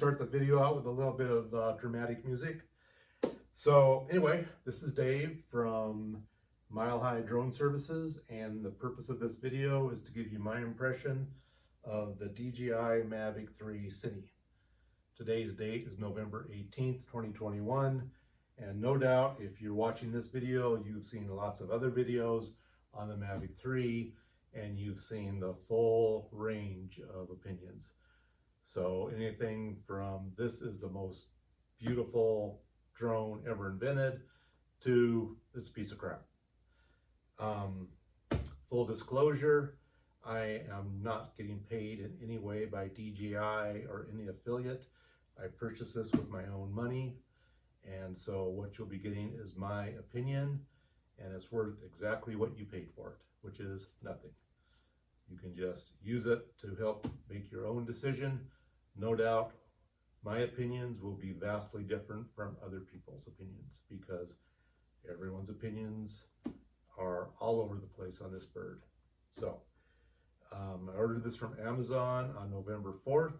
start the video out with a little bit of dramatic music. So anyway, this is Dave from Mile High Drone Services, and the purpose of this video is to give you my impression of the DJI Mavic 3 Cine. Today's date is November 18th, 2021, and no doubt if you're watching this video, you've seen lots of other videos on the Mavic 3, and you've seen the full range of opinions. So anything from this is the most beautiful drone ever invented to it's a piece of crap. Full disclosure, I am not getting paid in any way by DJI or any affiliate. I purchased this with my own money, and so what you'll be getting is my opinion, and it's worth exactly what you paid for it, which is nothing. You can just use it to help make your own decision. No doubt, my opinions will be vastly different from other people's opinions because everyone's opinions are all over the place on this bird. So, I ordered this from Amazon on November 4th,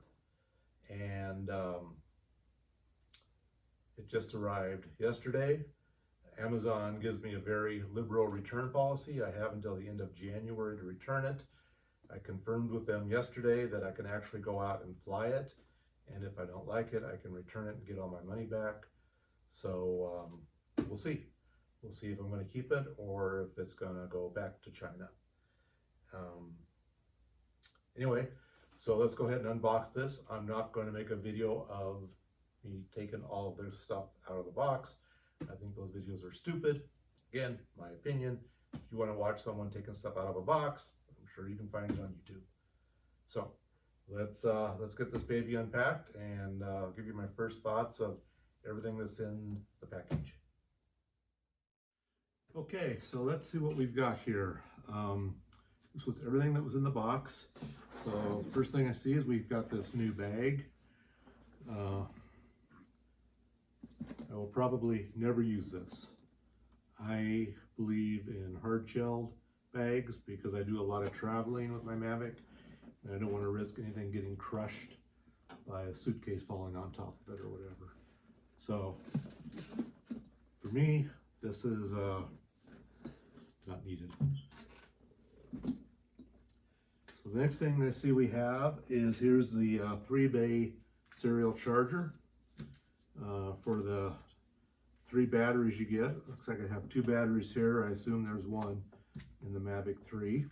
and it just arrived yesterday. Amazon gives me a very liberal return policy. I have until the end of January to return it. I confirmed with them yesterday that I can actually go out and fly it, and if I don't like it, I can return it and get all my money back. So we'll see. We'll see if I'm going to keep it or if it's going to go back to China. Anyway, so let's go ahead and unbox this. I'm not going to make a video of me taking all of this stuff out of the box. I think those videos are stupid. Again, my opinion. If you want to watch someone taking stuff out of a box, I'm sure you can find it on YouTube. So let's get this baby unpacked, and I'll give you my first thoughts of everything that's in the package. Okay, so let's see what we've got here. This was everything that was in the box. So the first thing I see is we've got this new bag. I will probably never use this. I believe in hard-shelled bags because I do a lot of traveling with my Mavic, and I don't want to risk anything getting crushed by a suitcase falling on top of it or whatever. So for me, this is not needed. So the next thing I see we have is here's the 3-bay serial charger for the 3 batteries you get. Looks like I have 2 batteries here. I assume there's one in the Mavic 3.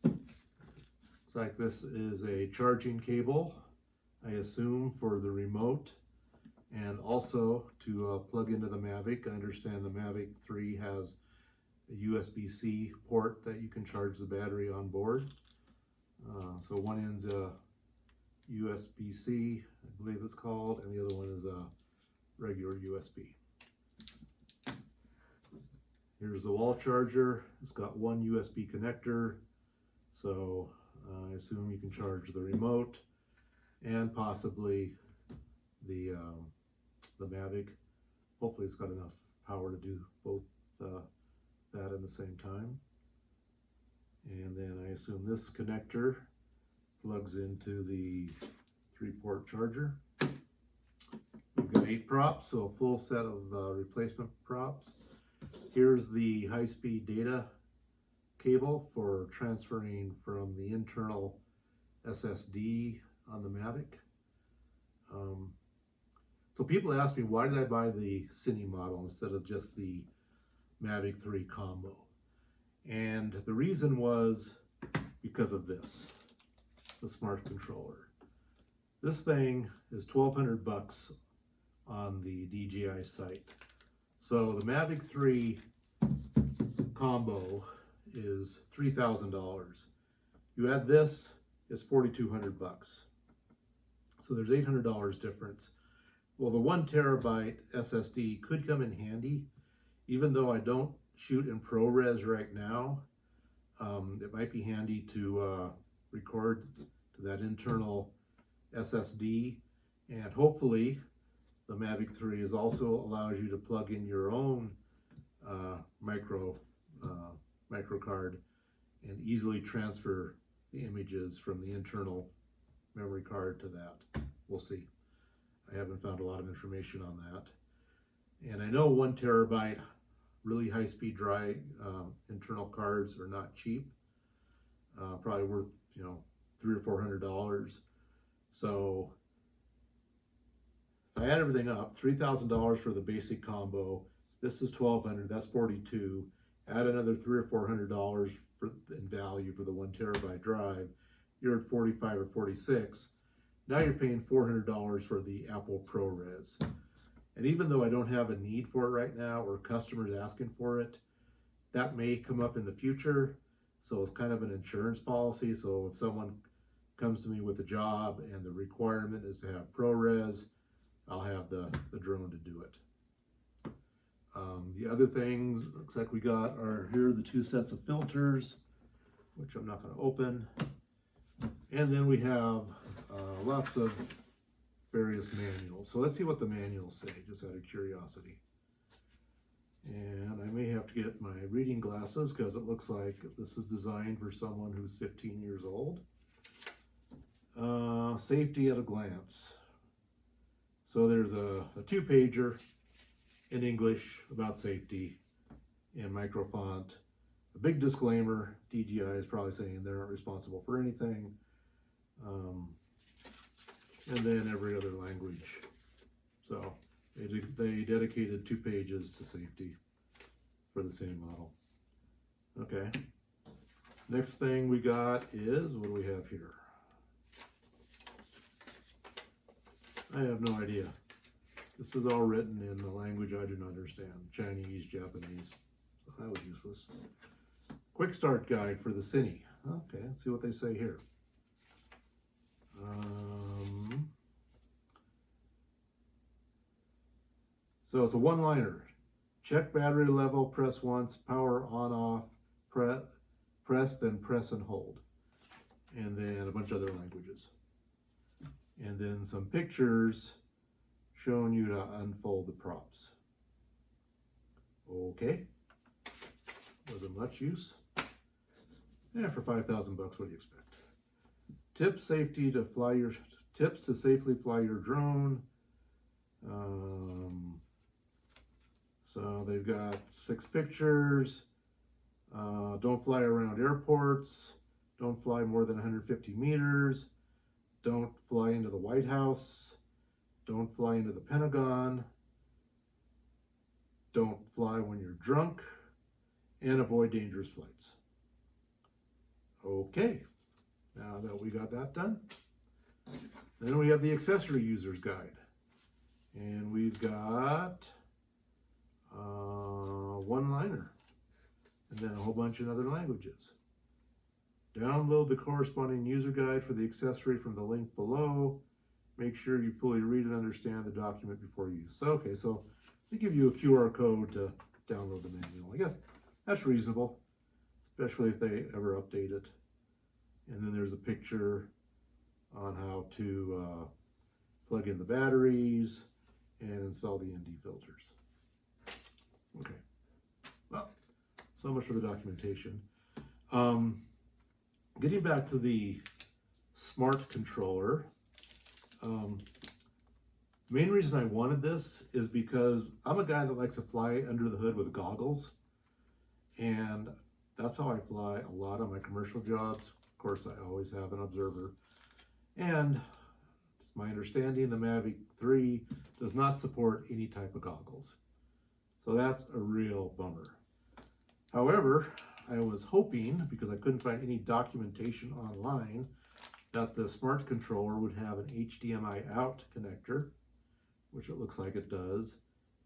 Looks like this is a charging cable, I assume for the remote, and also to plug into the Mavic. I understand the Mavic 3 has a USB-C port that you can charge the battery on board. So one end's a USB-C, I believe it's called, and the other one is a regular USB. Here's the wall charger. It's got one USB connector, so I assume you can charge the remote and possibly the Mavic. Hopefully it's got enough power to do both that at the same time. And then I assume this connector plugs into the 3-port charger. We've got 8 props, so a full set of replacement props. Here's the high-speed data cable for transferring from the internal SSD on the Mavic. So people ask me, why did I buy the Cine model instead of just the Mavic 3 combo? And the reason was because of this, the smart controller. This thing is $1,200 on the DJI site. So the Mavic 3 combo is $3,000. You add this, it's $4,200. So there's $800 difference. Well, the 1 terabyte SSD could come in handy, even though I don't shoot in ProRes right now. It might be handy to record to that internal SSD, and hopefully the Mavic 3 also allows you to plug in your own micro card and easily transfer the images from the internal memory card to that. We'll see. I haven't found a lot of information on that. And I know 1 terabyte really high-speed dry internal cards are not cheap. Probably worth, you know, $300 or $400. So if I add everything up, $3,000 for the basic combo. This is $1,200. That's $42. Add another $300 or $400 in value for the 1 terabyte drive. You're at $45 or $46. Now you're paying $400 for the Apple ProRes. And even though I don't have a need for it right now, or customers asking for it, that may come up in the future. So it's kind of an insurance policy. So if someone comes to me with a job and the requirement is to have ProRes, I'll have the drone to do it. The other things, looks like we got are here are the 2 sets of filters, which I'm not going to open. And then we have lots of various manuals. So let's see what the manuals say, just out of curiosity. And I may have to get my reading glasses because it looks like this is designed for someone who's 15 years old. Safety at a glance. So there's a 2-pager in English about safety in micro font. A big disclaimer, DJI is probably saying they're not responsible for anything. And then every other language. So they dedicated 2 pages to safety for the Cine model. Okay. Next thing we got is, what do we have here? I have no idea. This is all written in the language I do not understand. Chinese, Japanese. So that was useless. Quick start guide for the Cine. Okay, let's see what they say here. So it's a one-liner. Check battery level, press once, power on off, press, then press and hold. And then a bunch of other languages. And then some pictures showing you to unfold the props. Okay. Wasn't much use. Yeah, for 5,000 bucks, what do you expect? Tips to safely fly your drone. So they've got 6 pictures. Don't fly around airports. Don't fly more than 150 meters. Don't fly into the White House. Don't fly into the Pentagon. Don't fly when you're drunk. And avoid dangerous flights. Okay, now that we got that done, then we have the accessory user's guide. And we've got one-liner and then a whole bunch in other languages. Download the corresponding user guide for the accessory from the link below. Make sure you fully read and understand the document before use. So, okay, so they give you a QR code to download the manual. I guess that's reasonable, especially if they ever update it. And then there's a picture on how to plug in the batteries and install the ND filters. Okay, well, so much for the documentation. Getting back to the smart controller, main reason I wanted this is because I'm a guy that likes to fly under the hood with goggles, and that's how I fly a lot of my commercial jobs. Of course, I always have an observer, and it's my understanding the Mavic 3 does not support any type of goggles, so that's a real bummer. However, I was hoping, because I couldn't find any documentation online, that the smart controller would have an HDMI out connector, which it looks like it does,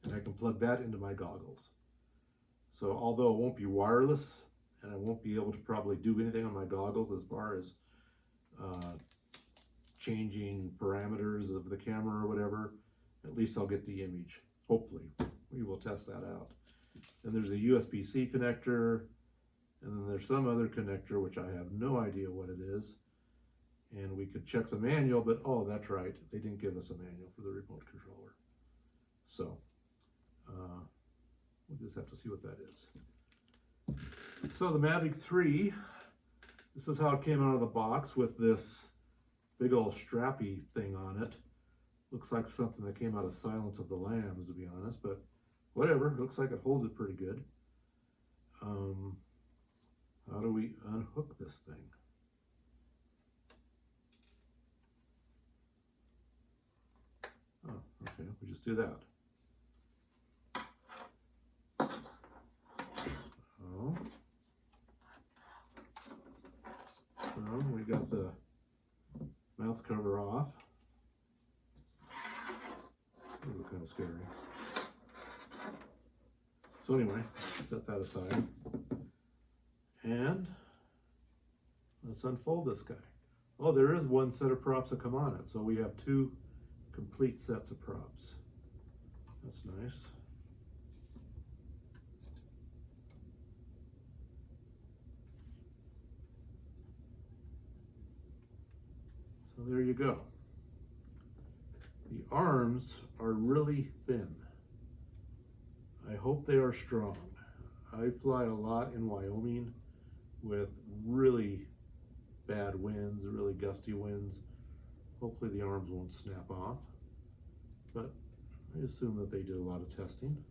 and I can plug that into my goggles. So although it won't be wireless, and I won't be able to probably do anything on my goggles as far as changing parameters of the camera or whatever, at least I'll get the image. Hopefully, we will test that out. And there's a USB-C connector, and then there's some other connector, which I have no idea what it is. And we could check the manual, but oh, that's right, they didn't give us a manual for the remote controller. So, we'll just have to see what that is. So the Mavic 3, this is how it came out of the box with this big old strappy thing on it. Looks like something that came out of Silence of the Lambs, to be honest, but whatever. Looks like it holds it pretty good. How do we unhook this thing? Oh, okay, we just do that. Oh. So we got the mouth cover off. This is kind of scary. So anyway, set that aside. And let's unfold this guy. Oh, there is one set of props that come on it. So we have two complete sets of props. That's nice. So there you go. The arms are really thin. I hope they are strong. I fly a lot in Wyoming with really bad winds, really gusty winds. Hopefully the arms won't snap off, but I assume that they did a lot of testing.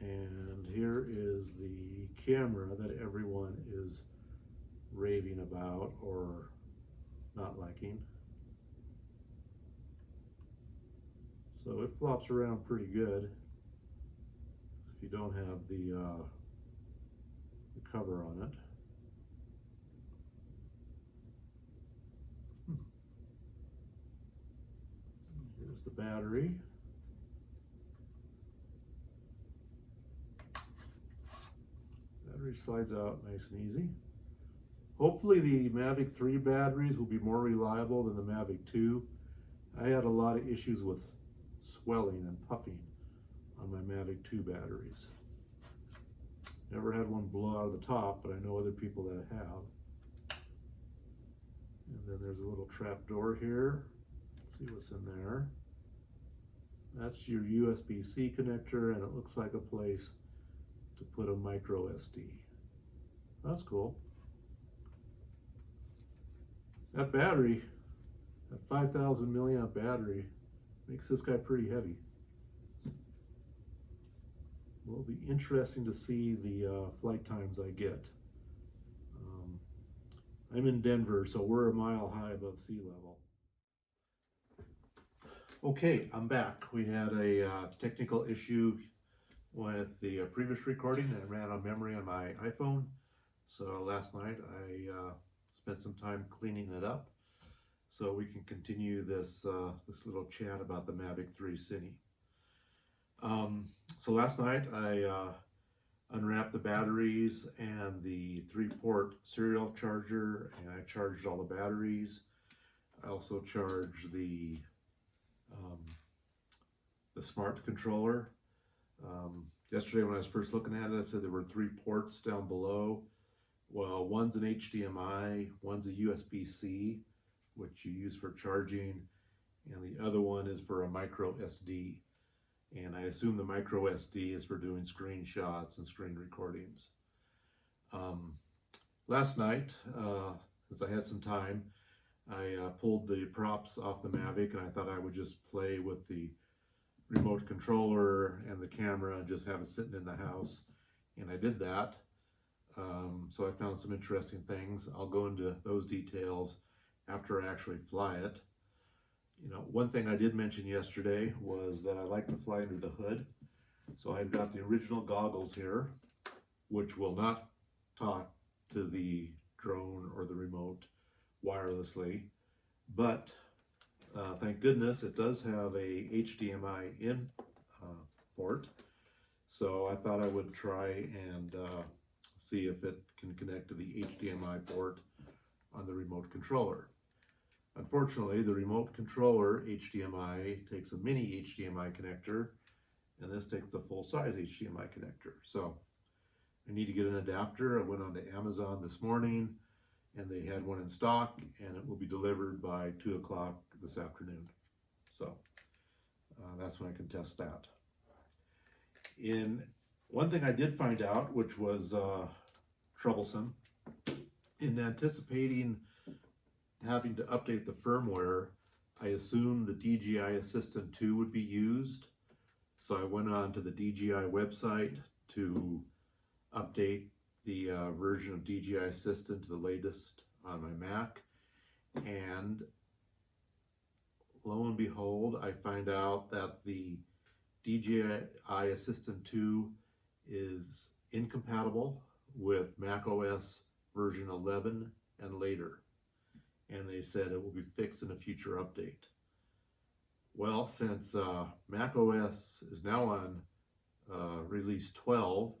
And here is the camera that everyone is raving about or not liking. So it flops around pretty good if you don't have the cover on it. Here's the battery. Battery slides out nice and easy. Hopefully the Mavic 3 batteries will be more reliable than the Mavic 2. I had a lot of issues with swelling and puffing on my Mavic 2 batteries. Never had one blow out of the top, but I know other people that have. And then there's a little trap door here. Let's see what's in there. That's your USB-C connector, and it looks like a place to put a micro SD. That's cool. That battery, that 5,000 milliamp battery, makes this guy pretty heavy. Will be interesting to see the flight times I get. I'm in Denver, so we're a mile high above sea level. Okay, I'm back. We had a technical issue with the previous recording that ran on memory on my iPhone. So last night I spent some time cleaning it up so we can continue this this little chat about the Mavic 3 Cine. So last night I unwrapped the batteries and the 3-port serial charger, and I charged all the batteries. I also charged the smart controller. Yesterday when I was first looking at it, I said there were 3 ports down below. Well, one's an HDMI, one's a USB-C, which you use for charging, and the other one is for a micro SD. And I assume the micro SD is for doing screenshots and screen recordings. Last night, since I had some time, I pulled the props off the Mavic, and I thought I would just play with the remote controller and the camera and just have it sitting in the house. And I did that. So I found some interesting things. I'll go into those details after I actually fly it. You know, one thing I did mention yesterday was that I like to fly under the hood. So I've got the original goggles here, which will not talk to the drone or the remote wirelessly, but thank goodness it does have a HDMI in port. So I thought I would try and see if it can connect to the HDMI port on the remote controller. Unfortunately, the remote controller HDMI takes a mini HDMI connector, and this takes the full-size HDMI connector. So I need to get an adapter. I went on to Amazon this morning, and they had one in stock, and it will be delivered by 2 o'clock this afternoon. So that's when I can test that. One thing I did find out, which was troublesome, in anticipating having to update the firmware, I assumed the DJI Assistant 2 would be used. So I went on to the DJI website to update the version of DJI Assistant to the latest on my Mac. And lo and behold, I find out that the DJI Assistant 2 is incompatible with macOS version 11 and later. And they said it will be fixed in a future update. Well, since macOS is now on release 12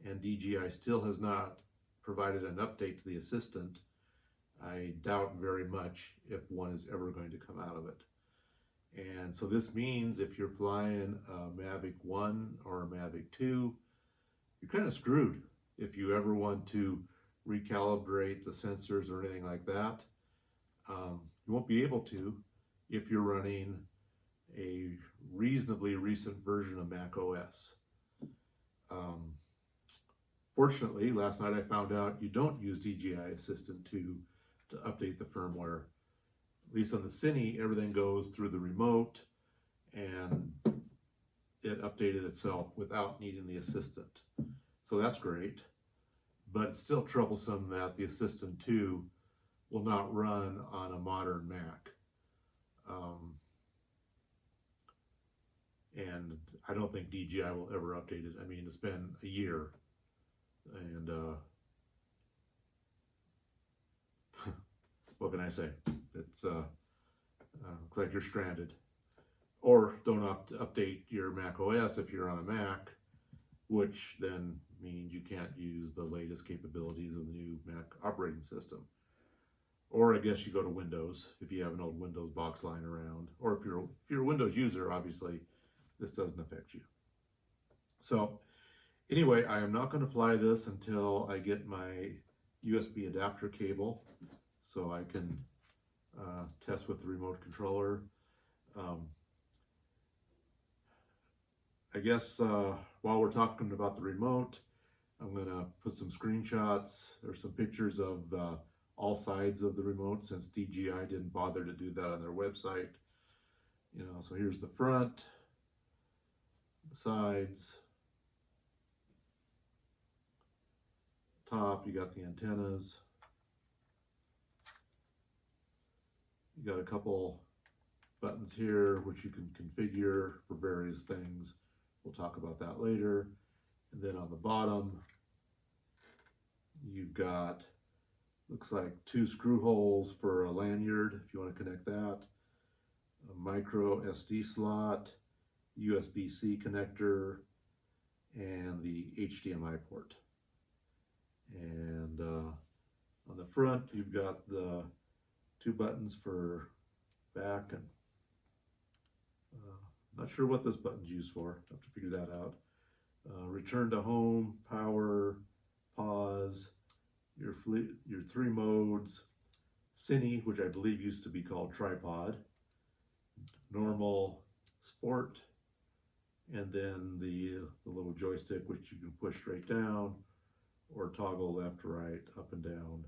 and DJI still has not provided an update to the Assistant, I doubt very much if one is ever going to come out of it. And so this means if you're flying a Mavic 1 or a Mavic 2, you're kind of screwed if you ever want to recalibrate the sensors or anything like that. You won't be able to if you're running a reasonably recent version of Mac OS. Fortunately, last night I found out you don't use DJI Assistant 2 to update the firmware. At least on the Cine, everything goes through the remote and it updated itself without needing the Assistant. So that's great, but it's still troublesome that the Assistant 2 will not run on a modern Mac. And I don't think DJI will ever update it. I mean, it's been a year, and what can I say? It's looks like you're stranded. Or don't update your Mac OS if you're on a Mac, which then means you can't use the latest capabilities of the new Mac operating system. Or I guess you go to Windows if you have an old Windows box lying around. Or if you're a Windows user, obviously this doesn't affect you. So anyway, I am not going to fly this until I get my USB adapter cable so I can test with the remote controller. I guess while we're talking about the remote, I'm going to put some screenshots or some pictures of all sides of the remote, since DJI didn't bother to do that on their website. You know, so here's the front, the sides, top, you got the antennas. You got a couple buttons here which you can configure for various things. We'll talk about that later. And then on the bottom, you've got, looks like 2 screw holes for a lanyard if you want to connect that, a micro SD slot, USB-C connector, and the HDMI port. And on the front, you've got the 2 buttons for back and not sure what this button's used for. Have to figure that out. Return to home, power, pause, your 3 modes, Cine, which I believe used to be called tripod, normal, sport, and then the little joystick which you can push straight down or toggle left, right, up and down,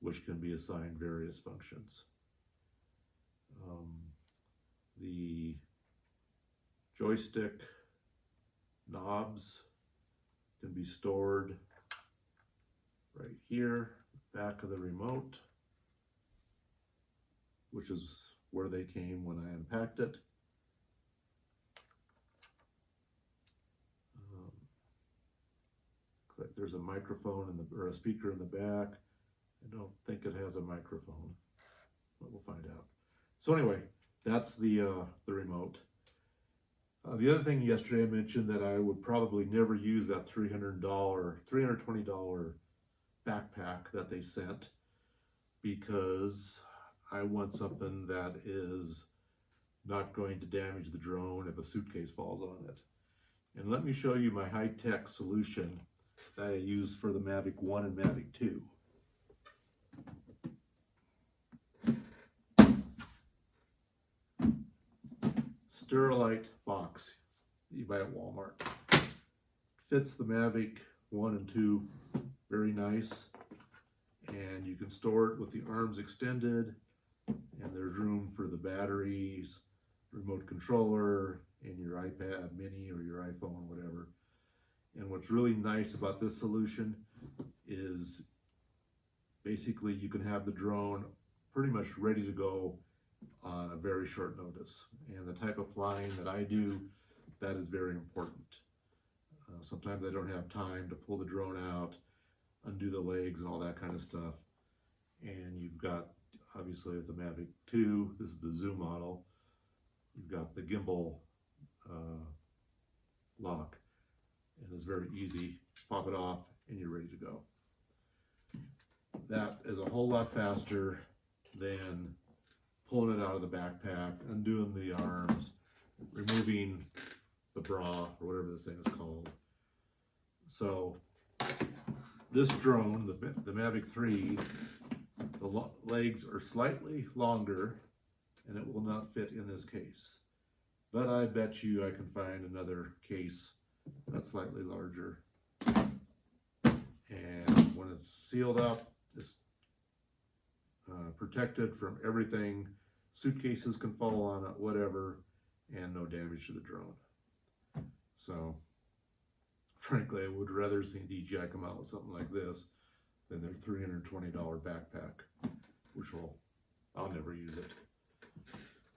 which can be assigned various functions. The joystick knobs can be stored right here, back of the remote, which is where they came when I unpacked it. Like there's a microphone or a speaker in the back. I don't think it has a microphone, but we'll find out. So anyway, that's the remote. The other thing yesterday I mentioned that I would probably never use that $320 backpack that they sent, because I want something that is not going to damage the drone if a suitcase falls on it. And let me show you my high-tech solution that I use for the Mavic 1 and Mavic 2. Sterilite box that you buy at Walmart. Fits the Mavic 1 and 2 very nice, and you can store it with the arms extended, and there's room for the batteries, remote controller, and your iPad mini or your iPhone, whatever. And what's really nice about this solution is basically you can have the drone pretty much ready to go on a very short notice. And the type of flying that I do, that is very important. Sometimes I don't have time to pull the drone out, undo the legs and all that kind of stuff. And you've got, obviously with the Mavic 2, this is the zoom model, you've got the gimbal lock, and it's very easy. Pop it off and you're ready to go. That is a whole lot faster than pulling it out of the backpack, undoing the arms, removing the bra or whatever this thing is called. So this drone, the Mavic 3, the legs are slightly longer and it will not fit in this case. But I bet you I can find another case that's slightly larger. And when it's sealed up, it's protected from everything. Suitcases can fall on it, whatever, and no damage to the drone. So, frankly, I would rather see DJI come out with something like this than their $320 backpack, which I'll never use it.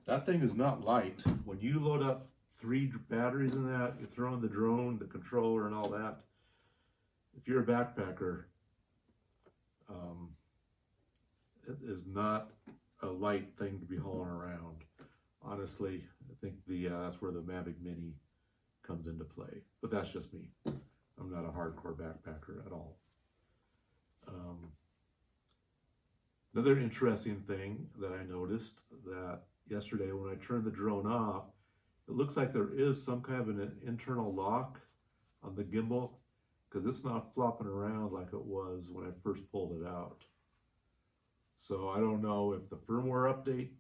That thing is not light. When you load up 3 batteries in that, you throw in the drone, the controller, and all that. If you're a backpacker, it is not a light thing to be hauling around. Honestly, I think that's where the Mavic Mini comes into play. But that's just me. I'm not a hardcore backpacker at all. Another interesting thing that I noticed that yesterday when I turned the drone off, it looks like there is some kind of an internal lock on the gimbal, because it's not flopping around like it was when I first pulled it out. So I don't know if the firmware update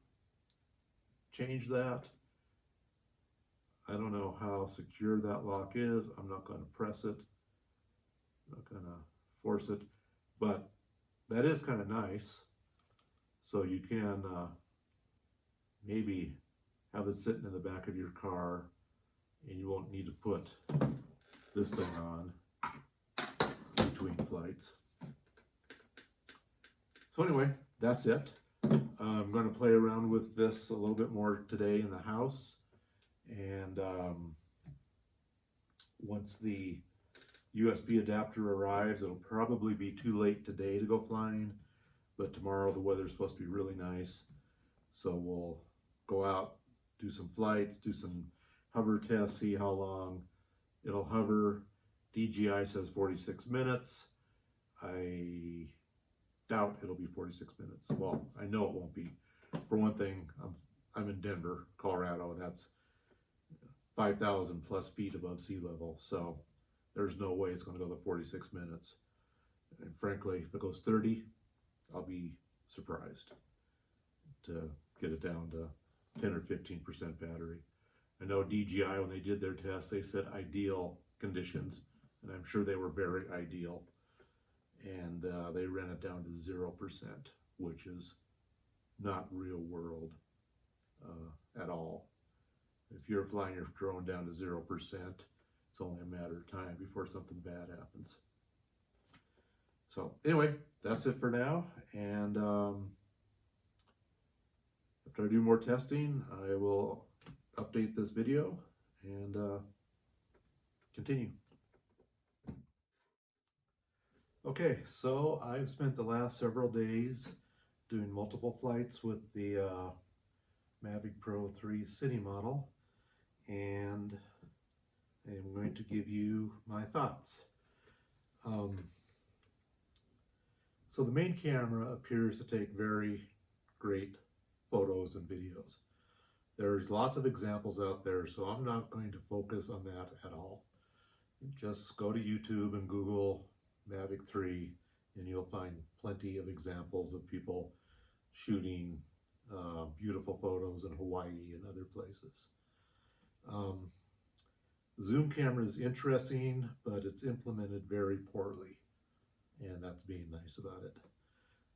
changed that. I don't know how secure that lock is. I'm not going to press it. I'm not going to force it. But that is kind of nice. So you can maybe have it sitting in the back of your car and you won't need to put this thing on between flights. So anyway, that's it. I'm going to play around with this a little bit more today in the house, and once the USB adapter arrives, it'll probably be too late today to go flying, but tomorrow the weather's supposed to be really nice, so we'll go out, do some flights, do some hover tests, see how long it'll hover. DJI says 46 minutes. I doubt it'll be 46 minutes. Well, I know it won't be. For one thing, I'm in Denver, Colorado, and that's 5,000 plus feet above sea level, so there's no way it's going to go to 46 minutes. And frankly, if it goes 30, I'll be surprised to get it down to 10 or 15% battery. I know DJI, when they did their test, they said ideal conditions, and I'm sure they were very ideal. And they ran it down to 0%, which is not real world at all. If you're flying your drone down to 0%, it's only a matter of time before something bad happens. So anyway, that's it for now. And after I do more testing, I will update this video and continue. Okay, so I've spent the last several days doing multiple flights with the Mavic Pro 3 Cine model, and I'm going to give you my thoughts. So the main camera appears to take very great photos and videos. There's lots of examples out there, so I'm not going to focus on that at all. Just go to YouTube and Google Mavic 3 and you'll find plenty of examples of people shooting beautiful photos in Hawaii and other places. Zoom camera is interesting, but it's implemented very poorly, and that's being nice about it.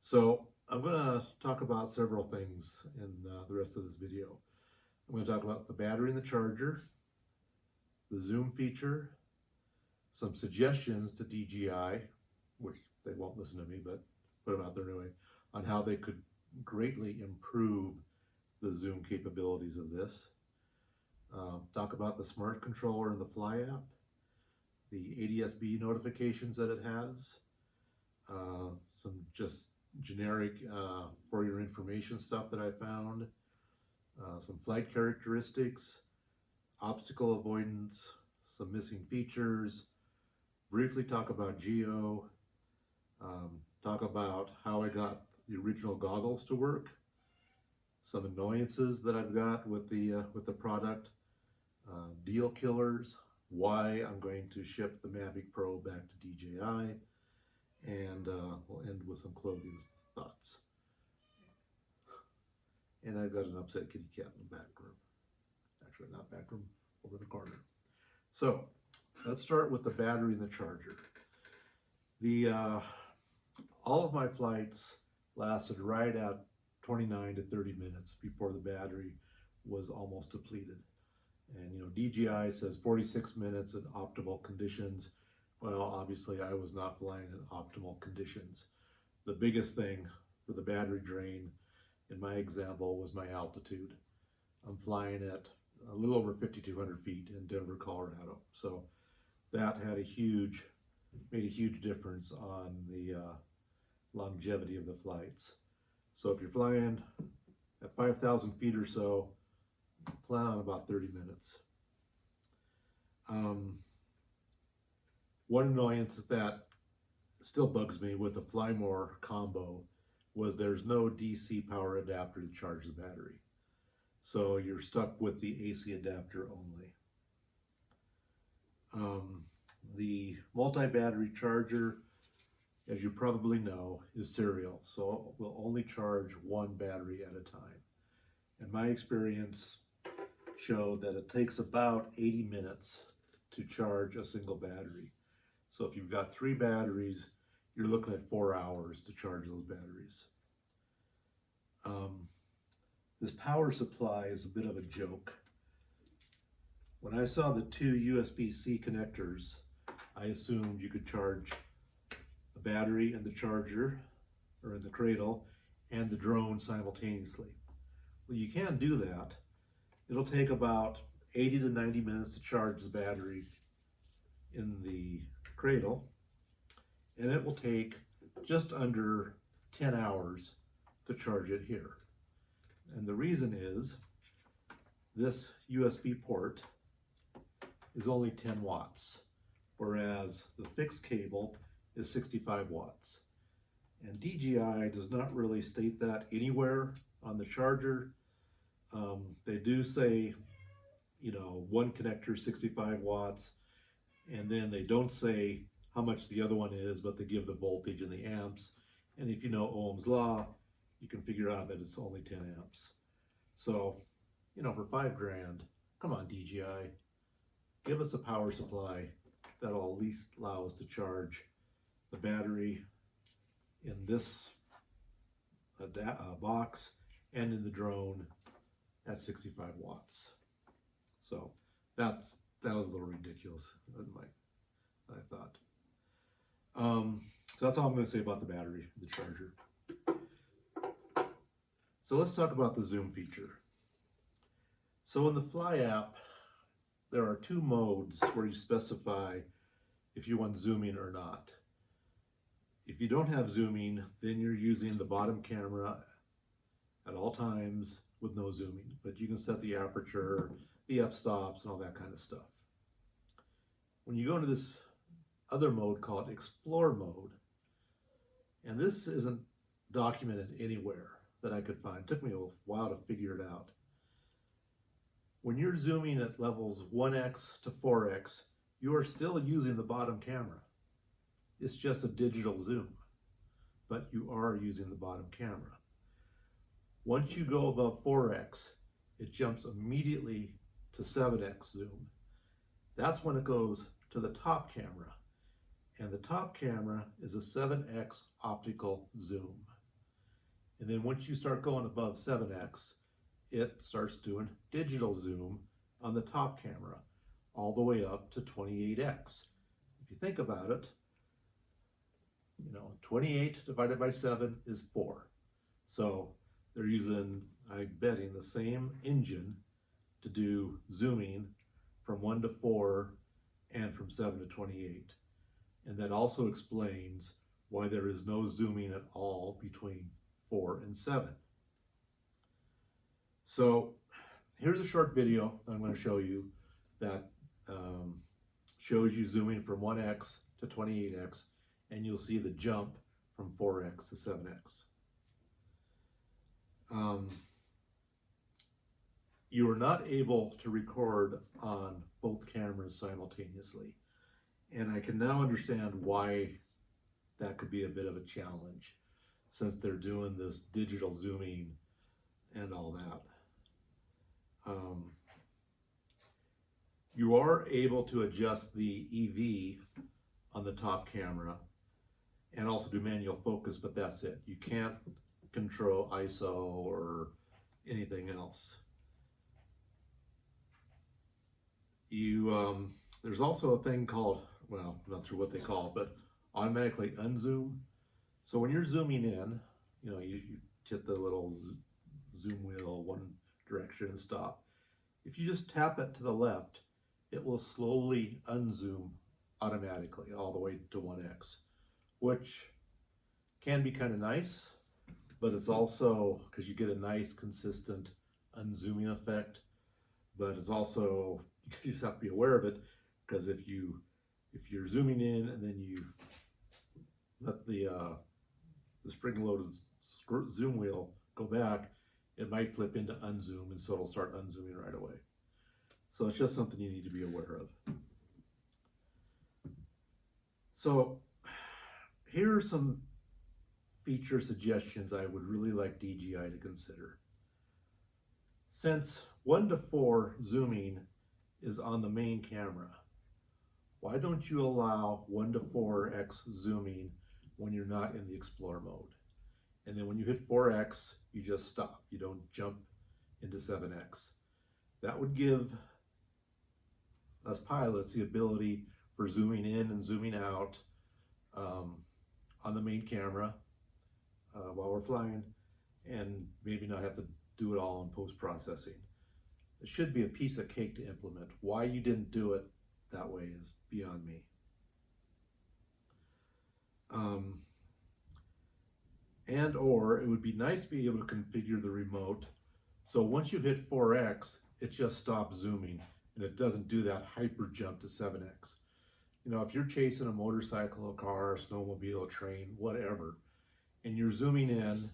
So I'm going to talk about several things in the rest of this video. I'm going to talk about the battery and the charger, the zoom feature, some suggestions to DJI, which they won't listen to me, but put them out there anyway, on how they could greatly improve the zoom capabilities of this. Talk about the smart controller and the Fly app, the Adsb notifications that it has, some just generic for your information stuff that I found, some flight characteristics, obstacle avoidance, some missing features, briefly talk about Geo, talk about how I got the original goggles to work, some annoyances that I've got with the product, deal killers, why I'm going to ship the Mavic Pro back to DJI, and we'll end with some clothing thoughts. And I've got an upset kitty cat in the back room. Actually, not back room, over the corner. So let's start with the battery and the charger. All of my flights lasted right at 29 to 30 minutes before the battery was almost depleted. And DJI says 46 minutes in optimal conditions. Well, obviously I was not flying in optimal conditions. The biggest thing for the battery drain in my example was my altitude. I'm flying at a little over 5,200 feet in Denver, Colorado. So that had made a huge difference on the longevity of the flights. So if you're flying at 5,000 feet or so, plan on about 30 minutes. One annoyance that still bugs me with the Fly More combo was there's no DC power adapter to charge the battery. So you're stuck with the AC adapter only. The multi-battery charger, as you probably know, is serial, so it will only charge one battery at a time. And my experience showed that it takes about 80 minutes to charge a single battery. So if you've got 3 batteries, you're looking at 4 hours to charge those batteries. This power supply is a bit of a joke. When I saw the 2 USB-C connectors, I assumed you could charge the battery and the charger, or in the cradle, and the drone simultaneously. Well, you can do that. It'll take about 80 to 90 minutes to charge the battery in the cradle, and it will take just under 10 hours to charge it here. And the reason is this USB port is only 10 watts, whereas the fixed cable is 65 watts. And DJI does not really state that anywhere on the charger. They do say, one connector 65 watts, and then they don't say how much the other one is, but they give the voltage and the amps. And if you know Ohm's law, you can figure out that it's only 10 amps. So, for $5 grand, come on DJI, give us a power supply that'll at least allow us to charge the battery in this box and in the drone at 65 watts. So that was a little ridiculous, I thought. So that's all I'm going to say about the battery, the charger. So let's talk about the zoom feature. So in the Fly app, there are 2 modes where you specify if you want zooming or not. If you don't have zooming, then you're using the bottom camera at all times with no zooming, but you can set the aperture, the f-stops, and all that kind of stuff. When you go into this other mode called Explore mode, and this isn't documented anywhere that I could find. It took me a while to figure it out. When you're zooming at levels 1x to 4x, you are still using the bottom camera. It's just a digital zoom, but you are using the bottom camera. Once you go above 4x, it jumps immediately to 7x zoom. That's when it goes to the top camera, and the top camera is a 7x optical zoom. And then once you start going above 7x, it starts doing digital zoom on the top camera, all the way up to 28x. If you think about it, 28 divided by 7 is 4. So they're using, I'm betting, the same engine to do zooming from 1 to 4 and from 7 to 28. And that also explains why there is no zooming at all between 4 and 7. So here's a short video I'm going to show you that shows you zooming from 1x to 28x, and you'll see the jump from 4x to 7x. You are not able to record on both cameras simultaneously, and I can now understand why that could be a bit of a challenge, since they're doing this digital zooming and all that. You are able to adjust the EV on the top camera and also do manual focus, but that's it. You can't control ISO or anything else. There's also a thing called, well, I'm not sure what they call it, but automatically unzoom. So when you're zooming in, you hit the little zoom wheel one direction and stop. If you just tap it to the left, it will slowly unzoom automatically all the way to 1x, which can be kind of nice, but it's also, because you get a nice consistent unzooming effect, but it's also, you just have to be aware of it, because if you're zooming in and then you let the spring-loaded zoom wheel go back, it might flip into unzoom, and so it'll start unzooming right away. So it's just something you need to be aware of. So here are some feature suggestions I would really like DJI to consider. Since 1 to 4 zooming is on the main camera, why don't you allow 1 to 4x zooming when you're not in the Explore mode? And then when you hit 4x, you just stop. You don't jump into 7x. That would give us pilots the ability for zooming in and zooming out on the main camera while we're flying, and maybe not have to do it all in post-processing. It should be a piece of cake to implement. Why you didn't do it that way is beyond me. And or it would be nice to be able to configure the remote so once you hit 4x, it just stops zooming and it doesn't do that hyper jump to 7x. If you're chasing a motorcycle, a car, a snowmobile, a train, whatever, and you're zooming in,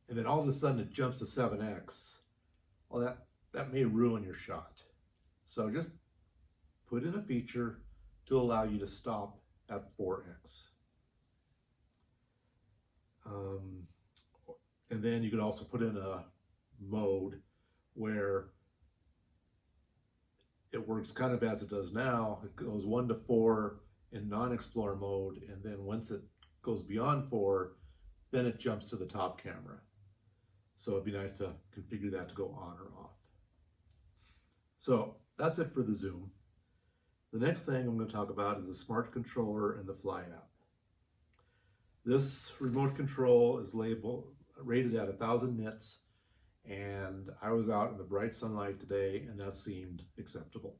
and then all of a sudden it jumps to 7x, well, that may ruin your shot. So just put in a feature to allow you to stop at 4x. And then you could also put in a mode where it works kind of as it does now. It goes 1 to 4 in non-Explore mode, and then once it goes beyond 4, then it jumps to the top camera. So it'd be nice to configure that to go on or off. So that's it for the zoom. The next thing I'm going to talk about is the smart controller and the Fly app. This remote control is rated at 1,000 nits, and I was out in the bright sunlight today, and that seemed acceptable.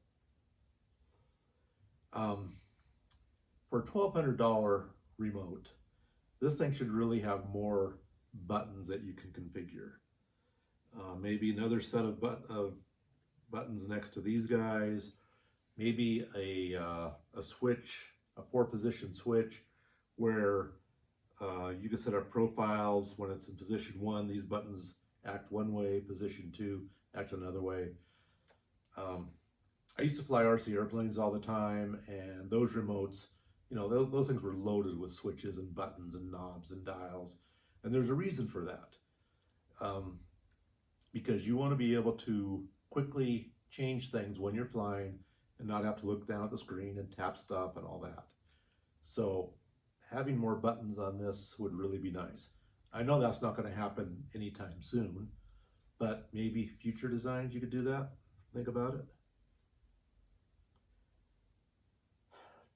For a $1,200 remote, this thing should really have more buttons that you can configure. Maybe another set of buttons next to these guys. Maybe a switch, a 4-position switch, where you can set up profiles. When it's in position 1, these buttons act one way, position 2 act another way. I used to fly RC airplanes all the time, and those remotes, those things were loaded with switches and buttons and knobs and dials, and there's a reason for that. Because you want to be able to quickly change things when you're flying and not have to look down at the screen and tap stuff and all that. So having more buttons on this would really be nice. I know that's not going to happen anytime soon, but maybe future designs you could do that. Think about it.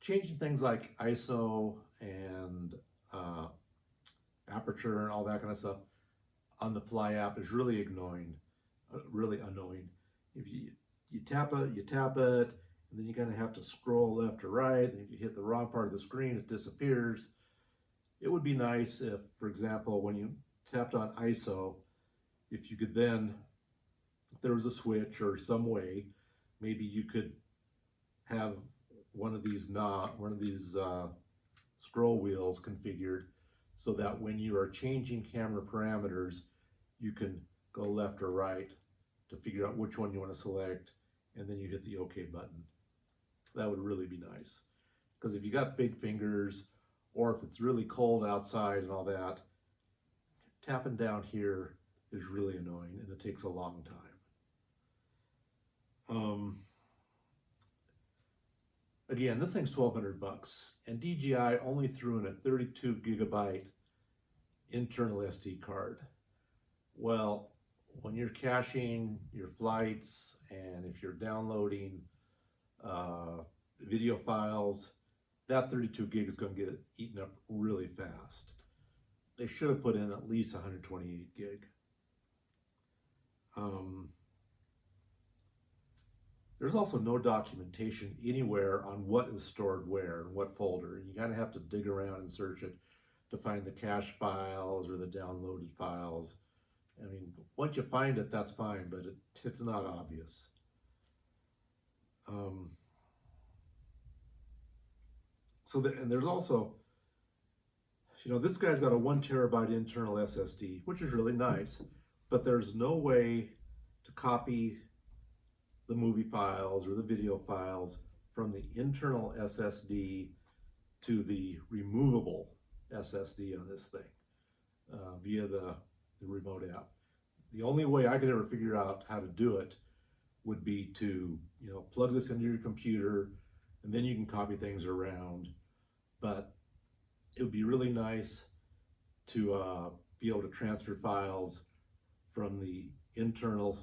Changing things like ISO and aperture and all that kind of stuff on the Fly app is really annoying. If you tap it, and then you kind of have to scroll left or right. And if you hit the wrong part of the screen, it disappears. It would be nice if, for example, when you tapped on ISO, if you could then, if there was a switch or some way, maybe you could have one of these scroll wheels configured so that when you are changing camera parameters, you can go left or right to figure out which one you want to select, and then you hit the OK button. That would really be nice. Because if you got big fingers, or if it's really cold outside and all that, tapping down here is really annoying, and it takes a long time. Again, this thing's $1,200, and DJI only threw in a 32 gigabyte internal SD card. Well, when you're caching your flights, and if you're downloading video files, that 32 gig is going to get eaten up really fast. They should have put in at least 128 gig. There's also no documentation anywhere on what is stored where and what folder. You kind of have to dig around and search it to find the cache files or the downloaded files. I mean, once you find it, that's fine, but it's not obvious. And there's also, this guy's got a 1 terabyte internal SSD, which is really nice, but there's no way to copy the movie files or the video files from the internal SSD to the removable SSD on this thing via the remote app. The only way I could ever figure out how to do it would be to, plug this into your computer, and then you can copy things around. But it would be really nice to be able to transfer files from the internal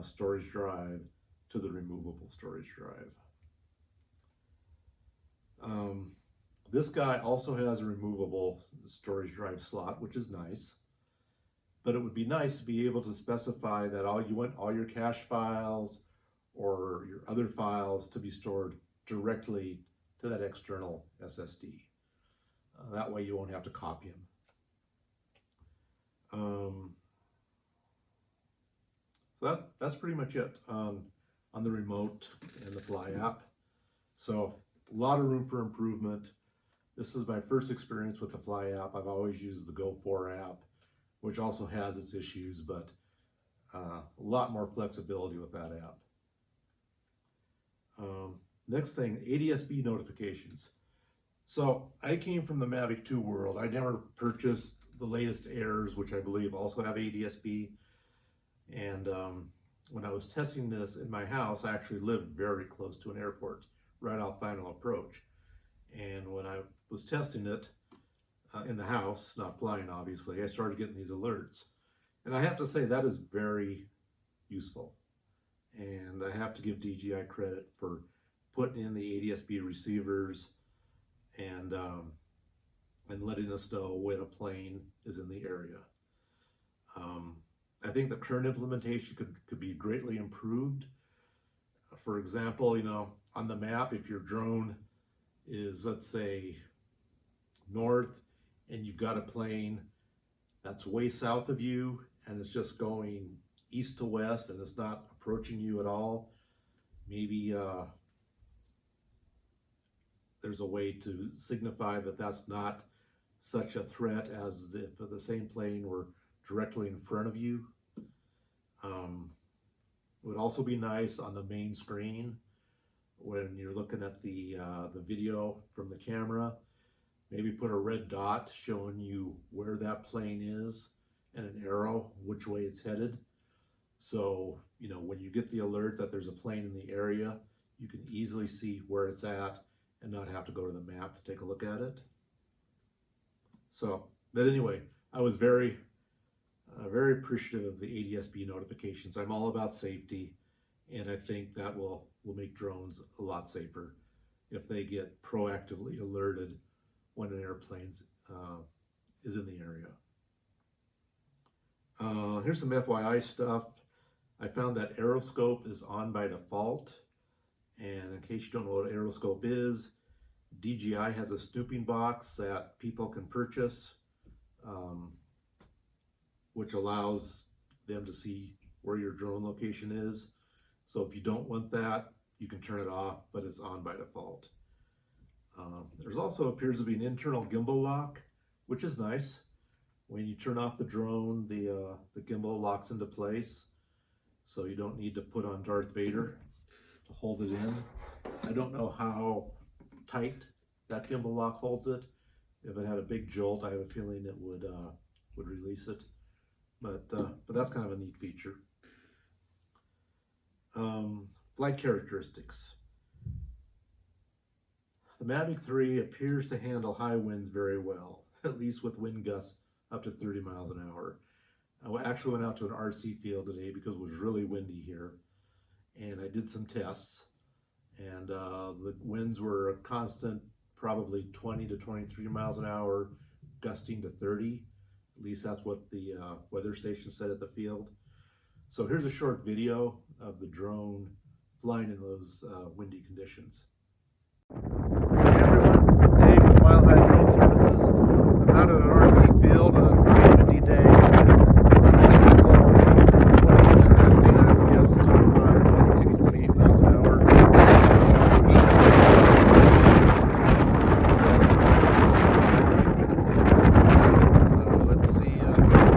storage drive to the removable storage drive. This guy also has a removable storage drive slot, which is nice. But it would be nice to be able to specify that all your cache files or your other files to be stored directly to that external SSD. That way you won't have to copy them. So that's pretty much it on the remote and the Fly app. So a lot of room for improvement. This is my first experience with the Fly app. I've always used the Go 4 app, which also has its issues, but a lot more flexibility with that app. Next thing, Adsb notifications. So I came from the Mavic 2 world. I never purchased the latest Airs, which I believe also have Adsb. And when I was testing this in my house, I actually lived very close to an airport, right off Final Approach. And when I was testing it in the house, not flying obviously, I started getting these alerts. And I have to say that is very useful. And I have to give DJI credit for putting in the Adsb receivers and letting us know when a plane is in the area. I think the current implementation could be greatly improved. For example, on the map, if your drone is, let's say, north, and you've got a plane that's way south of you, and it's just going east to west, and it's not approaching you at all, maybe there's a way to signify that that's not such a threat as if the same plane were directly in front of you. It would also be nice on the main screen when you're looking at the video from the camera, maybe put a red dot showing you where that plane is and an arrow which way it's headed. So, when you get the alert that there's a plane in the area, you can easily see where it's at and not have to go to the map to take a look at it. So, but anyway, I was very appreciative of the Adsb notifications. I'm all about safety, and I think that will make drones a lot safer if they get proactively alerted when an airplane is in the area. Here's some FYI stuff. I found that aeroscope is on by default, and in case you don't know what aeroscope is, DJI has a snooping box that people can purchase, which allows them to see where your drone location is. So if you don't want that, you can turn it off, but it's on by default. There's also appears to be an internal gimbal lock, which is nice. When you turn off the drone, the gimbal locks into place, so you don't need to put on Darth Vader to hold it in. I don't know how tight that gimbal lock holds it. If it had a big jolt, I have a feeling it would release it. But that's kind of a neat feature. Flight characteristics. The Mavic 3 appears to handle high winds very well, at least with wind gusts up to 30 miles an hour. I actually went out to an RC field today because it was really windy here, and I did some tests, and the winds were a constant, probably 20 to 23 miles an hour, gusting to 30. At least that's what the weather station said at the field. So here's a short video of the drone flying in those windy conditions. Hey everyone, Dave with Mile High Drone Services. I'm out at an RC field on a pretty windy day. It's blowing from 20 to gusting, I would guess 25, maybe 28 miles an hour. So let's see how it does.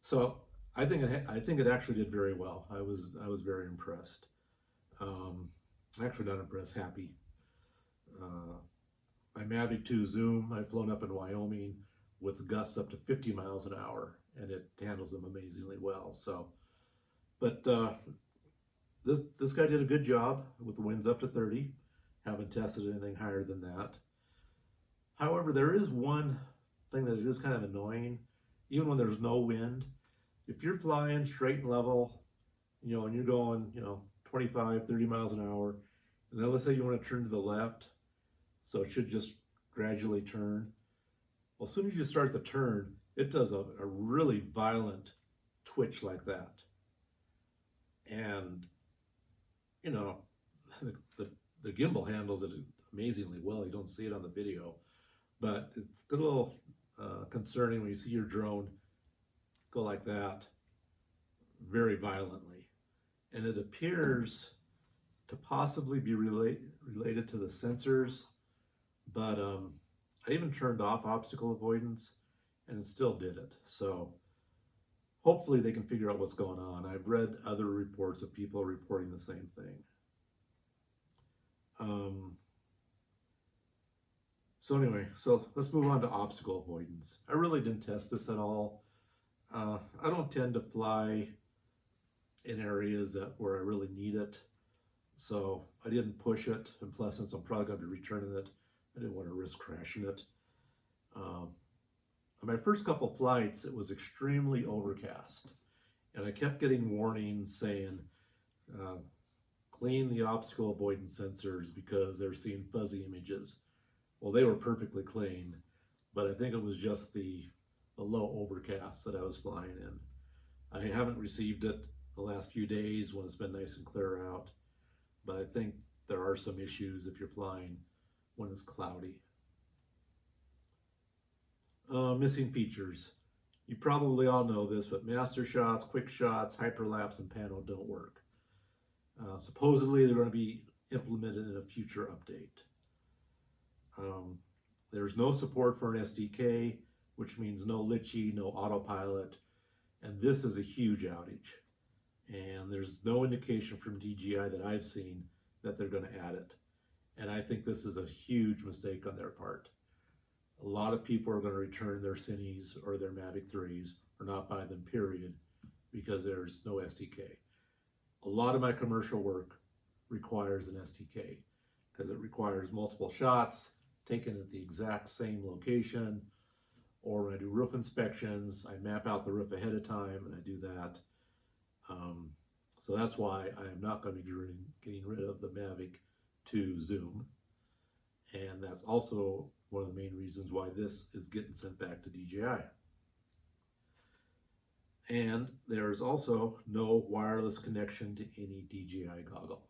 So I think it actually did very well. I was very impressed. Actually not impressed, happy. My Mavic 2 Zoom, I've flown up in Wyoming with gusts up to 50 miles an hour, and it handles them amazingly well. So, but this guy did a good job with the winds up to 30. Haven't tested anything higher than that. However, there is one thing that is kind of annoying, even when there's no wind. If you're flying straight and level, and you're going, 25, 30 miles an hour, and then let's say you want to turn to the left, so it should just gradually turn. Well, as soon as you start the turn, it does a really violent twitch like that. And, the gimbal handles it amazingly well. You don't see it on the video, but it's a little concerning when you see your drone go like that very violently. And it appears to possibly be related to the sensors, but I even turned off obstacle avoidance and it still did it. So hopefully they can figure out what's going on. I've read other reports of people reporting the same thing. So anyway, so let's move on to obstacle avoidance. I really didn't test this at all. I don't tend to fly in areas where I really need it, so I didn't push it, and plus since I'm probably going to be returning it, I didn't want to risk crashing it. On my first couple flights, it was extremely overcast, and I kept getting warnings saying, clean the obstacle avoidance sensors because they're seeing fuzzy images. Well, they were perfectly clean, but I think it was just the low overcast that I was flying in. I haven't received it the last few days when it's been nice and clear out, but I think there are some issues if you're flying when it's cloudy. Missing features. You probably all know this, but master shots, quick shots, hyperlapse, and pano don't work. Supposedly they're going to be implemented in a future update. There's no support for an SDK, which means no litchi, no autopilot, and this is a huge outage. And there's no indication from DJI that I've seen that they're going to add it. And I think this is a huge mistake on their part. A lot of people are going to return their Cines or their Mavic 3s or not buy them, period, because there's no SDK. A lot of my commercial work requires an SDK because it requires multiple shots taken at the exact same location. Or when I do roof inspections, I map out the roof ahead of time and I do that. So that's why I am not going to be getting rid of the Mavic 2 Zoom. And that's also one of the main reasons why this is getting sent back to DJI. And there's also no wireless connection to any DJI goggle.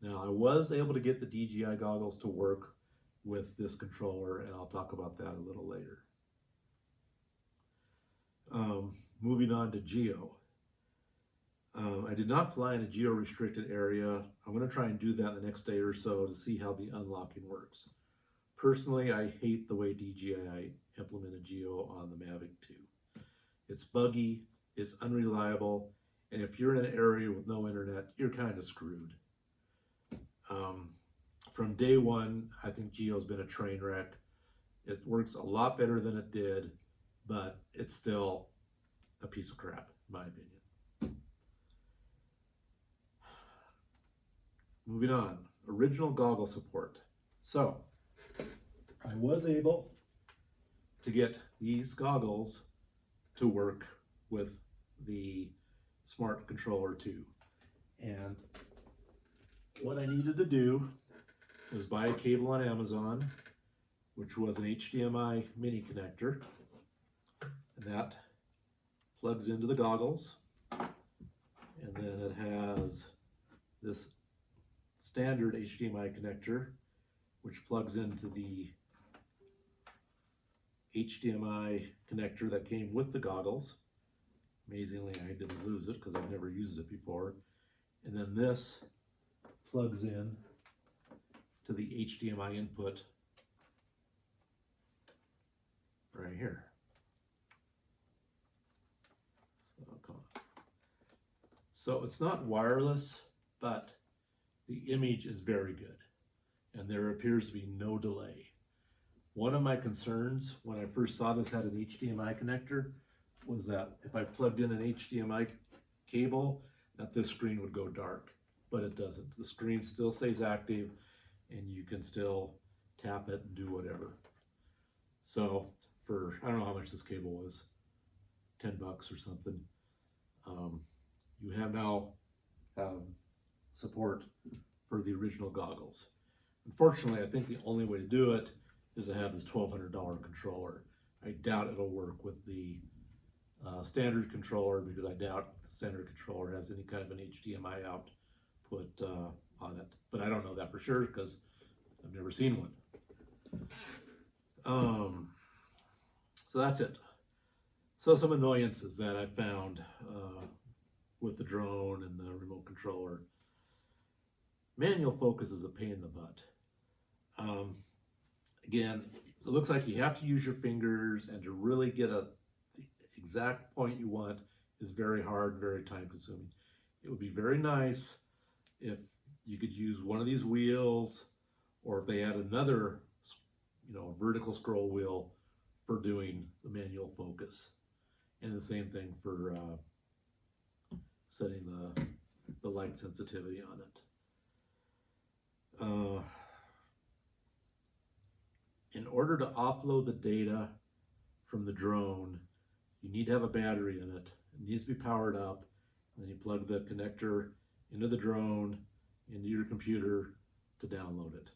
Now, I was able to get the DJI goggles to work with this controller, and I'll talk about that a little later. Moving on to geo. I did not fly in a geo-restricted area. I'm going to try and do that the next day or so to see how the unlocking works. Personally, I hate the way DJI implemented geo on the Mavic 2. It's buggy, it's unreliable, and if you're in an area with no internet, you're kind of screwed. From day one, I think geo's been a train wreck. It works a lot better than it did, but it's still a piece of crap, in my opinion. Moving on, original goggle support. So, I was able to get these goggles to work with the Smart Controller 2. And what I needed to do was buy a cable on Amazon, which was an HDMI mini connector. And that plugs into the goggles. And then it has this standard HDMI connector, which plugs into the HDMI connector that came with the goggles. Amazingly, I didn't lose it because I've never used it before. And then this plugs in to the HDMI input right here. So it's not wireless, but the image is very good, and there appears to be no delay. One of my concerns when I first saw this had an HDMI connector was that if I plugged in an HDMI cable, that this screen would go dark, but it doesn't. The screen still stays active and you can still tap it and do whatever. So for, I don't know how much this cable was, $10 or something. You have now support for the original goggles. Unfortunately, I think the only way to do it is to have this $1,200 controller. I doubt it'll work with the standard controller because I doubt the standard controller has any kind of an HDMI output on it. But I don't know that for sure because I've never seen one. So that's it. So some annoyances that I found with the drone and the remote controller. Manual focus is a pain in the butt. Again, it looks like you have to use your fingers, and to really get the exact point you want is very hard, very time consuming. It would be very nice if you could use one of these wheels, or if they had another, vertical scroll wheel for doing the manual focus. And the same thing for setting the light sensitivity on it. In order to offload the data from the drone, you need to have a battery in it. It needs to be powered up. And then you plug the connector into the drone, into your computer to download it.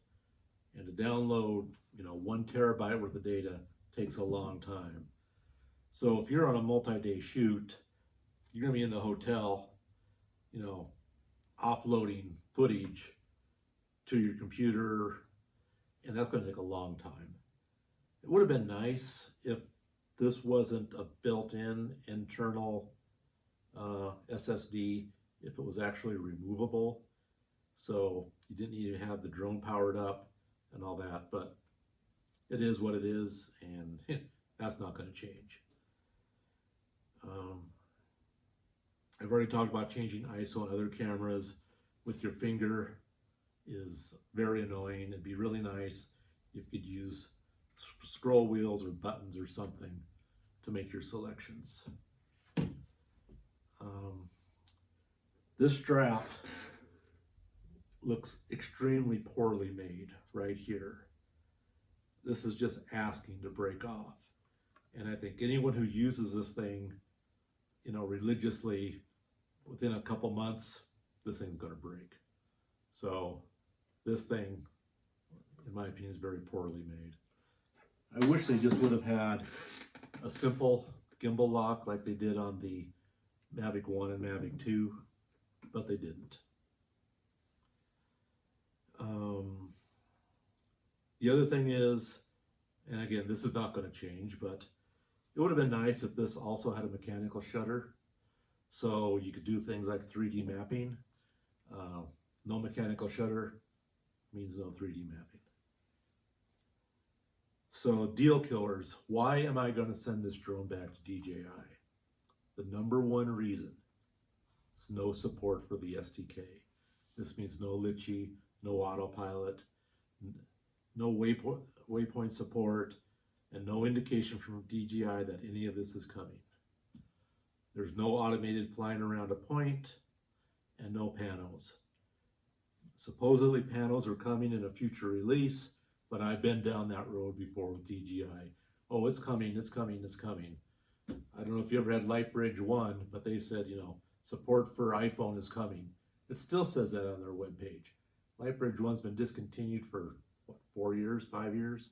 And to download, 1 terabyte worth of data takes a long time. So if you're on a multi-day shoot, you're gonna be in the hotel, offloading footage to your computer, and that's gonna take a long time. It would have been nice if this wasn't a built-in internal SSD, if it was actually removable. So you didn't need to have the drone powered up and all that, but it is what it is, and that's not going to change. I've already talked about changing ISO on other cameras with your finger is very annoying. It'd be really nice if you could use scroll wheels or buttons or something to make your selections. This strap looks extremely poorly made right here. This is just asking to break off. And I think anyone who uses this thing, you know, religiously, within a couple months, this thing's gonna break. So this thing, in my opinion, is very poorly made. I wish they just would have had a simple gimbal lock like they did on the Mavic 1 and Mavic 2, but they didn't. The other thing is, and again, this is not going to change, but it would have been nice if this also had a mechanical shutter, so you could do things like 3D mapping. No mechanical shutter means no 3D mapping. So deal killers, why am I going to send this drone back to DJI? The number one reason is no support for the SDK. This means no Litchi, no autopilot, no waypoint support, and no indication from DJI that any of this is coming. There's no automated flying around a point and no panos. Supposedly panos are coming in a future release, but I've been down that road before with DJI. Oh, it's coming, it's coming, it's coming. I don't know if you ever had Lightbridge 1, but they said, you know, support for iPhone is coming. It still says that on their webpage. Lightbridge 1's been discontinued for, what, 4 years, 5 years?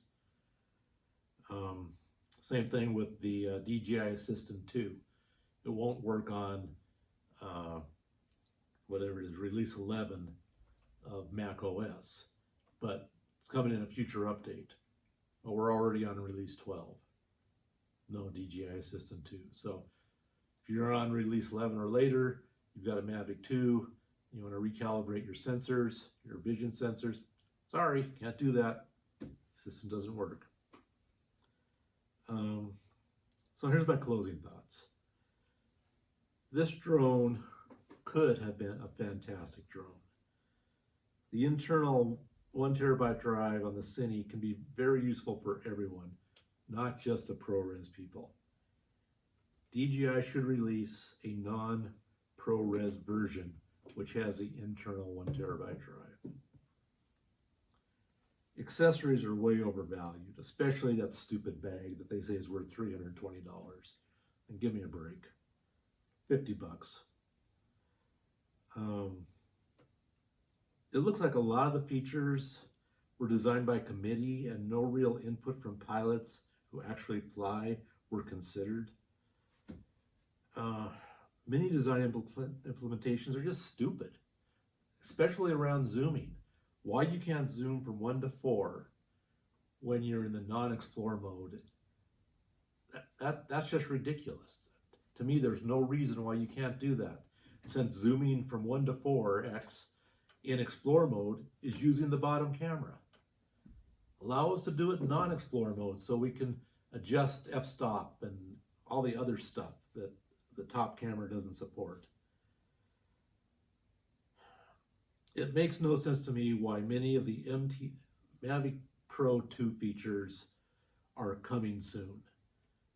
Same thing with the DJI Assistant 2. It won't work on whatever it is, release 11 of Mac OS, but it's coming in a future update. But we're already on release 12. No DJI Assistant 2. So if you're on release 11 or later, you've got a Mavic 2, you want to recalibrate your sensors, your vision sensors. Sorry, can't do that. System doesn't work. So here's my closing thoughts. This drone could have been a fantastic drone. The internal 1 terabyte drive on the Cine can be very useful for everyone, not just the ProRes people. DJI should release a non-ProRes version which has the internal 1 terabyte drive. Accessories are way overvalued, especially that stupid bag that they say is worth $320. And give me a break. 50 bucks. It looks like a lot of the features were designed by committee and no real input from pilots who actually fly were considered. Many design implementations are just stupid, especially around zooming. Why you can't zoom from 1 to 4 when you're in the non-explore mode, that's just ridiculous. To me, there's no reason why you can't do that, since zooming from 1 to 4x in explore mode is using the bottom camera. Allow us to do it in non-explore mode so we can adjust f-stop and all the other stuff that the top camera doesn't support. It makes no sense to me why many of the Mavic Pro 2 features are coming soon.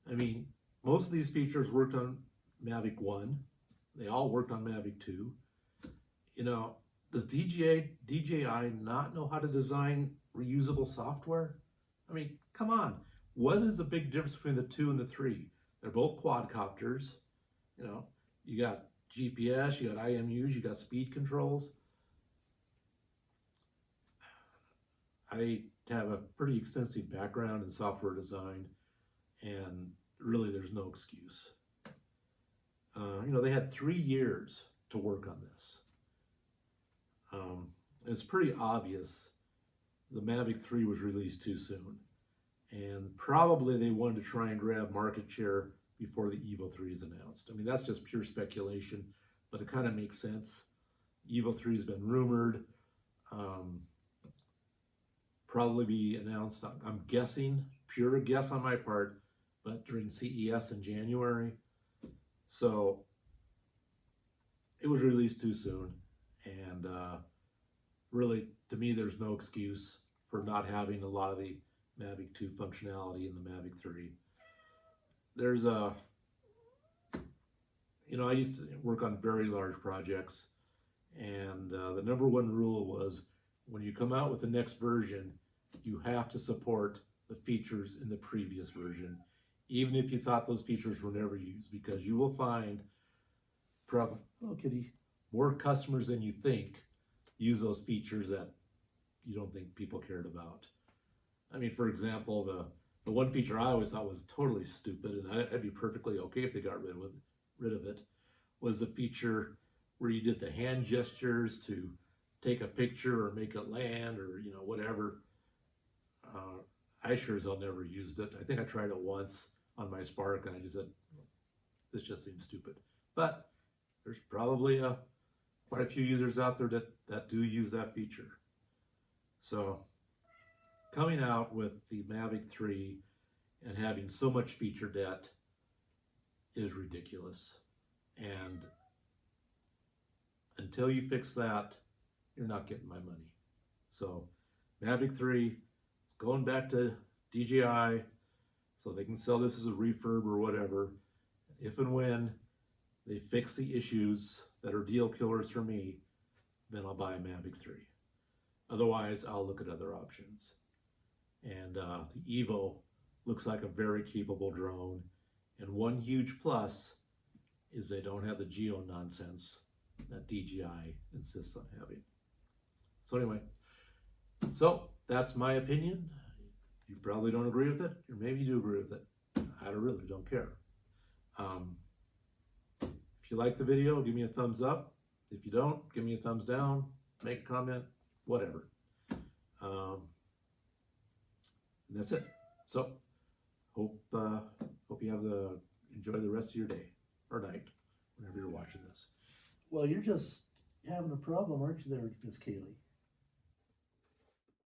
I mean, most of these features worked on Mavic 1. They all worked on Mavic 2. You know, does DJI not know how to design reusable software? I mean, come on. What is the big difference between the 2 and the 3? They're both quadcopters. You know, you got GPS, you got IMUs, you got speed controls. I have a pretty extensive background in software design, and really there's no excuse. You know, they had 3 years to work on this. It's pretty obvious the Mavic 3 was released too soon, and probably they wanted to try and grab market share before the Evo 3 is announced. I mean, that's just pure speculation. but it kind of makes sense. Evo 3 has been rumored, probably be announced, I'm guessing, pure guess on my part, but during CES in January. So it was released too soon, and really, to me, there's no excuse for not having a lot of the Mavic 2 functionality in the Mavic 3. There's a, I used to work on very large projects, and the number one rule was when you come out with the next version, you have to support the features in the previous version, even if you thought those features were never used, because you will find probably, oh kitty, more customers than you think use those features that you don't think people cared about. I mean, for example, the one feature I always thought was totally stupid, and I'd be perfectly okay if they got rid of it, was the feature where you did the hand gestures to take a picture or make it land or whatever. I sure as hell never used it. I think I tried it once on my Spark, and I just said, this just seems stupid. But there's probably quite a few users out there that do use that feature. So coming out with the Mavic 3 and having so much feature debt is ridiculous. And until you fix that, you're not getting my money. So Mavic 3 is going back to DJI so they can sell this as a refurb or whatever. If and when they fix the issues that are deal killers for me, then I'll buy a Mavic 3. Otherwise, I'll look at other options. And the Evo looks like a very capable drone. And one huge plus is they don't have the geo nonsense that DJI insists on having. So anyway, so that's my opinion. You probably don't agree with it, or maybe you do agree with it. I really don't care. If you like the video, give me a thumbs up. If you don't, give me a thumbs down, make a comment, whatever. And that's it. So hope you enjoy the rest of your day or night, whenever you're watching this. Well, you're just having a problem, aren't you there, Miss Kaylee?